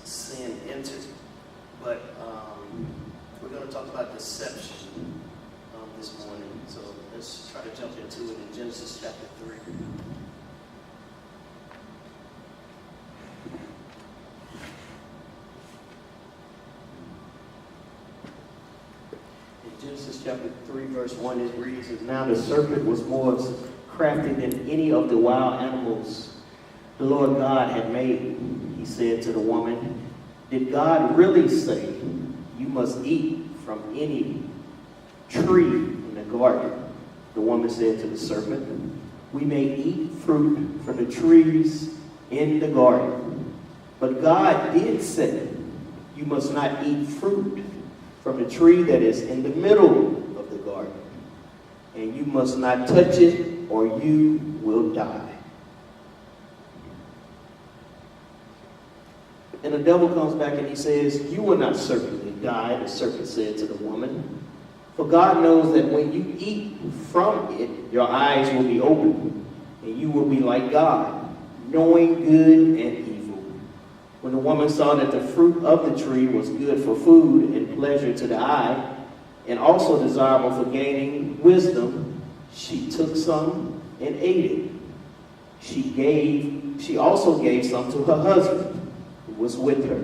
sin entered. But we're going to talk about deception this morning. So let's try to jump into it in Genesis chapter 3. Genesis chapter 3, verse 1, it reads, "Now the serpent was more crafty than any of the wild animals the Lord God had made. He said to the woman, 'Did God really say, you must eat from any tree in the garden?' The woman said to the serpent, 'We may eat fruit from the trees in the garden. But God did say, you must not eat fruit from the tree that is in the middle of the garden. And you must not touch it, or you will die.' And the devil comes back and he says, 'You will not certainly die,' the serpent said to the woman. 'For God knows that when you eat from it, your eyes will be opened, and you will be like God, knowing good and evil.' When the woman saw that the fruit of the tree was good for food and pleasure to the eye, and also desirable for gaining wisdom, she took some and ate it. She also gave some to her husband, who was with her,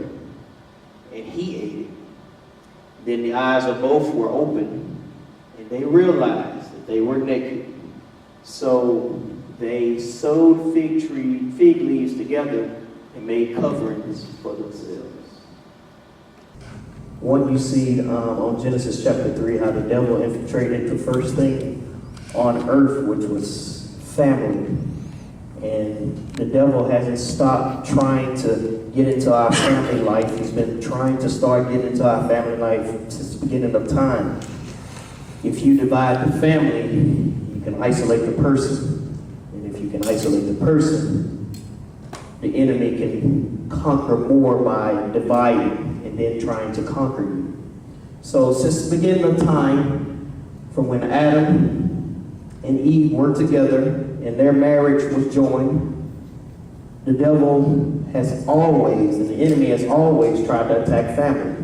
and he ate it. Then the eyes of both were opened, and they realized that they were naked. So they sewed fig leaves together and made coverings for themselves." One, you see on Genesis chapter 3 how the devil infiltrated the first thing on earth, which was family. And the devil hasn't stopped trying to get into our family life. He's been trying to start getting into our family life since the beginning of time. If you divide the family, you can isolate the person. And if you can isolate the person, the enemy can conquer more by dividing and then trying to conquer you. So since the beginning of time, from when Adam and Eve were together and their marriage was joined, the devil has always, and the enemy has always tried to attack family.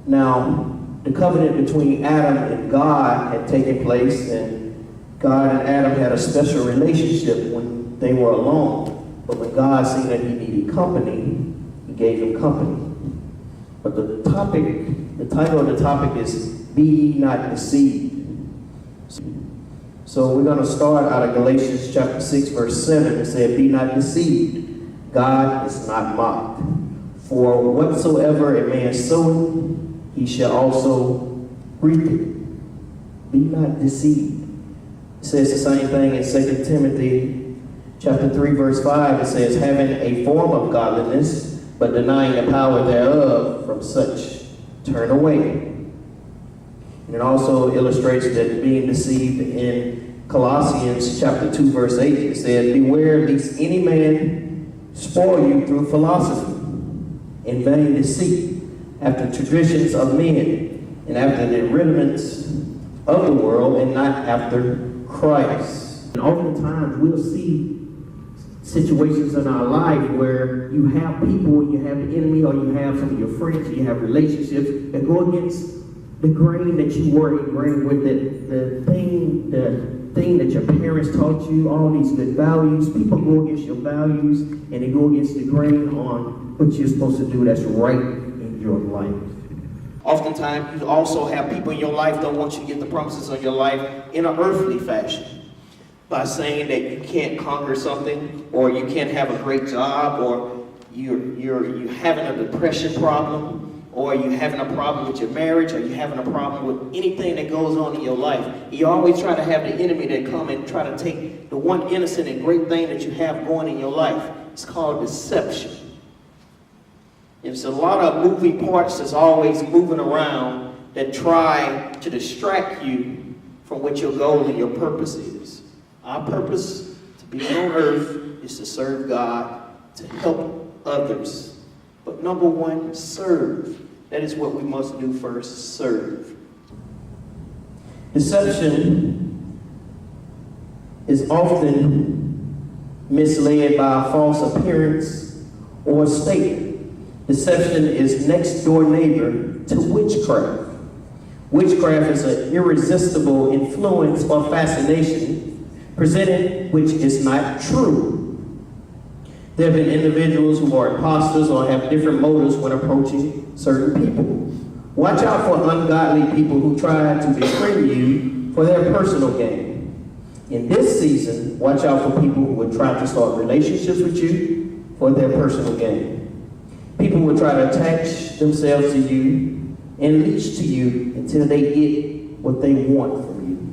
Now, the covenant between Adam and God had taken place, and God and Adam had a special relationship when they were alone. But when God seen that he needed company, he gave him company. But the title of the topic is, "Be ye not deceived." So we're going to start out of Galatians chapter 6, verse 7. It said, "Be not deceived. God is not mocked. For whatsoever a man soweth, he shall also reap it." Be not deceived. It says the same thing in 2 Timothy chapter 3, verse 5. It says, "Having a form of godliness, but denying the power thereof, from such turn away." And it also illustrates that being deceived in Colossians chapter 2, verse 8. It said, "Beware lest any man spoil you through philosophy and vain deceit, after traditions of men, and after the rudiments of the world, and not after Christ." And oftentimes we'll see situations in our life where you have people, you have the enemy, or you have some of your friends, you have relationships that go against the grain that you were ingrained with, the thing that your parents taught you, all these good values. People go against your values, and they go against the grain on what you're supposed to do that's right in your life. Oftentimes, you also have people in your life don't want you to get the promises of your life in an earthly fashion, by saying that you can't conquer something, or you can't have a great job, or you're having a depression problem, or you're having a problem with your marriage, or you're having a problem with anything that goes on in your life. You always try to have the enemy that come and try to take the one innocent and great thing that you have going in your life. It's called deception. It's a lot of moving parts that's always moving around that try to distract you from what your goal and your purpose is. Our purpose to be on earth is to serve God, to help others. But number one, serve. That is what we must do first, serve. Deception is often misled by a false appearance or statement. Deception is next door neighbor to witchcraft. Witchcraft is an irresistible influence or fascination presented which is not true. There have been individuals who are imposters or have different motives when approaching certain people. Watch out for ungodly people who try to betray you for their personal gain. In this season, watch out for people who would try to start relationships with you for their personal gain. People will try to attach themselves to you and leech to you until they get what they want from you.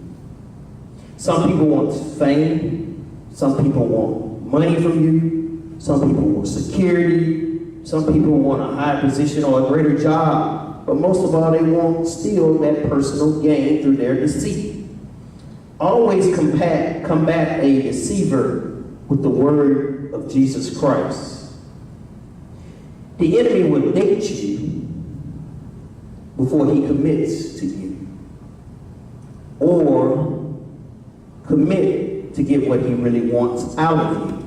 Some people want fame. Some people want money from you. Some people want security. Some people want a high position or a greater job. But most of all, they want still that personal gain through their deceit. Always combat a deceiver with the word of Jesus Christ. The enemy will date you before he commits to you, or commit to get what he really wants out of you.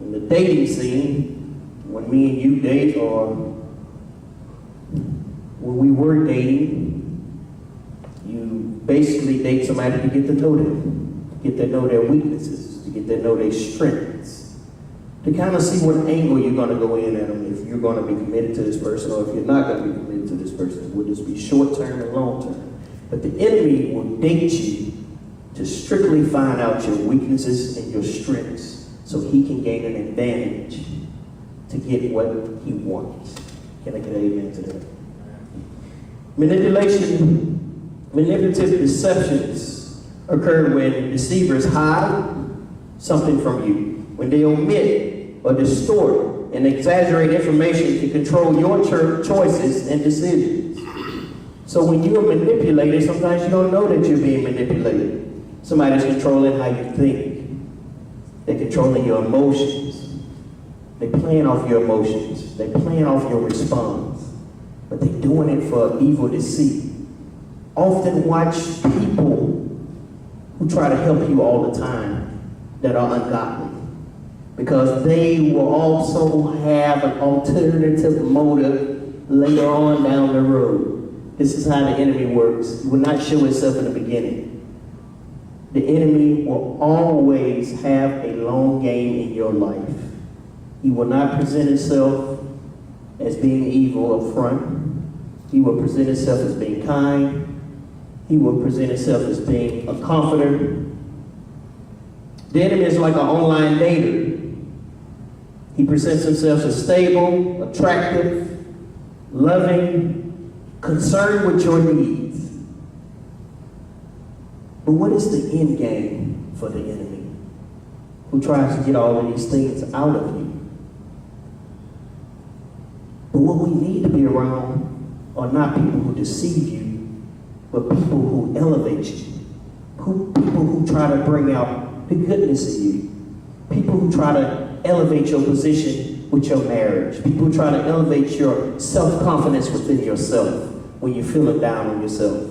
In the dating scene, when me and you date, or when we were dating, you basically date somebody to get to know them, to get to know their weaknesses, to get to know their strengths, to kind of see what angle you're going to go in at them, if you're going to be committed to this person or if you're not going to be committed to this person. Will this be short-term and long-term? But the enemy will date you to strictly find out your weaknesses and your strengths so he can gain an advantage to get what he wants. Can I get an amen to that? Manipulative deceptions occur when deceivers hide something from you, when they omit or distort and exaggerate information to control your choices and decisions. So when you are manipulated, sometimes you don't know that you're being manipulated. Somebody's controlling how you think. They're controlling your emotions. They're playing off your emotions. They're playing off your response. But they're doing it for evil deceit. Often watch people who try to help you all the time that are ungodly, because they will also have an alternative motive later on down the road. This is how the enemy works. He will not show himself in the beginning. The enemy will always have a long game in your life. He will not present himself as being evil up front. He will present himself as being kind. He will present himself as being a comforter. The enemy is like an online dater. He presents himself as stable, attractive, loving, concerned with your needs. But what is the end game for the enemy who tries to get all of these things out of you? But what we need to be around are not people who deceive you, but people who elevate you. People who try to bring out the goodness in you. People who try to elevate your position with your marriage. People who try to elevate your self-confidence within yourself when you're feeling down on yourself.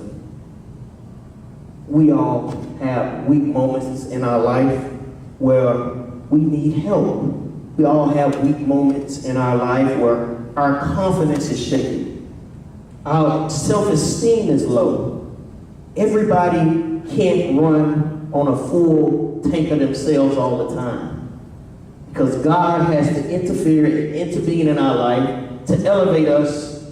We all have weak moments in our life where we need help. We all have weak moments in our life where our confidence is shaken. Our self-esteem is low. Everybody can't run on a full tank of themselves all the time, because God has to interfere and intervene in our life to elevate us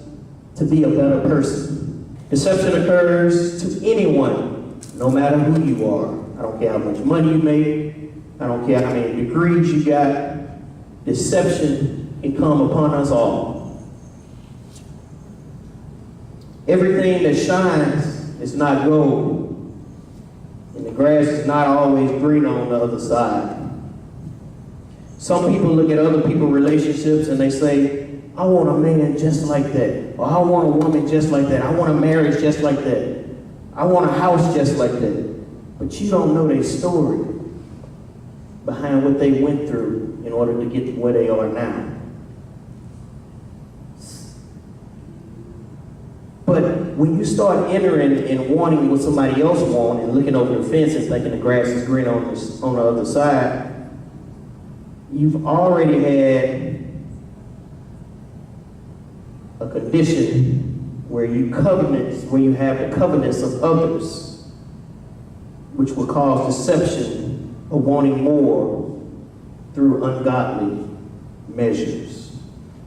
to be a better person. Deception occurs to anyone, no matter who you are. I don't care how much money you make. I don't care how many degrees you got. Deception can come upon us all. Everything that shines is not gold, and the grass is not always green on the other side. Some people look at other people's relationships and they say, I want a man just like that, or I want a woman just like that, I want a marriage just like that, I want a house just like that. But you don't know their story behind what they went through in order to get to where they are now. But when you start entering and wanting what somebody else wants and looking over the fence and thinking the grass is green on the other side, you've already had a condition where you have the covenants of others, which will cause deception of wanting more through ungodly measures.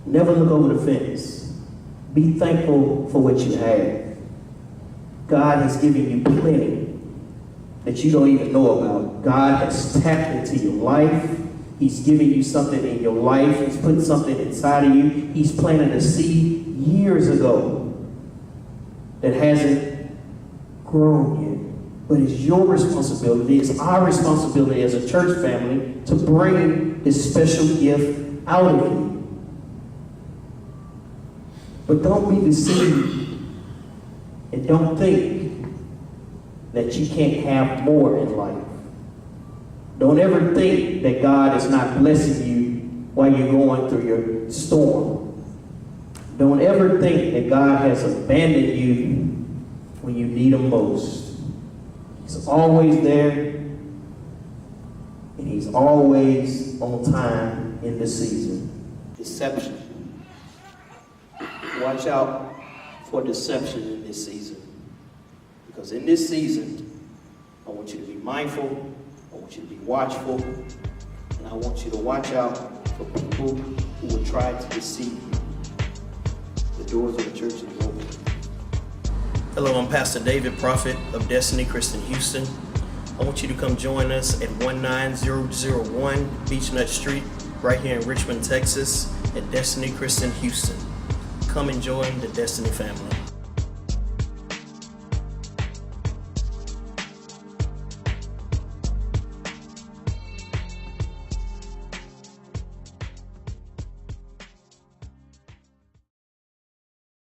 Never look over the fence. Be thankful for what you have. God has given you plenty that you don't even know about. God has tapped into your life. He's giving you something in your life. He's put something inside of you. He's planted a seed years ago that hasn't grown yet. But it's your responsibility, it's our responsibility as a church family to bring this special gift out of you. But don't be deceived and don't think that you can't have more in life. Don't ever think that God is not blessing you while you're going through your storm. Don't ever think that God has abandoned you when you need Him most. He's always there, and He's always on time in the season. Deception. Watch out for deception in this season. Because in this season, I want you to be mindful, I want you to be watchful, and I want you to watch out for people who will try to deceive you. The doors of the church are open. Hello, I'm Pastor David, prophet of Destiny Christian Houston. I want you to come join us at 19001 Beechnut Street, right here in Richmond, Texas, at Destiny Christian Houston. Come and join the Destiny family.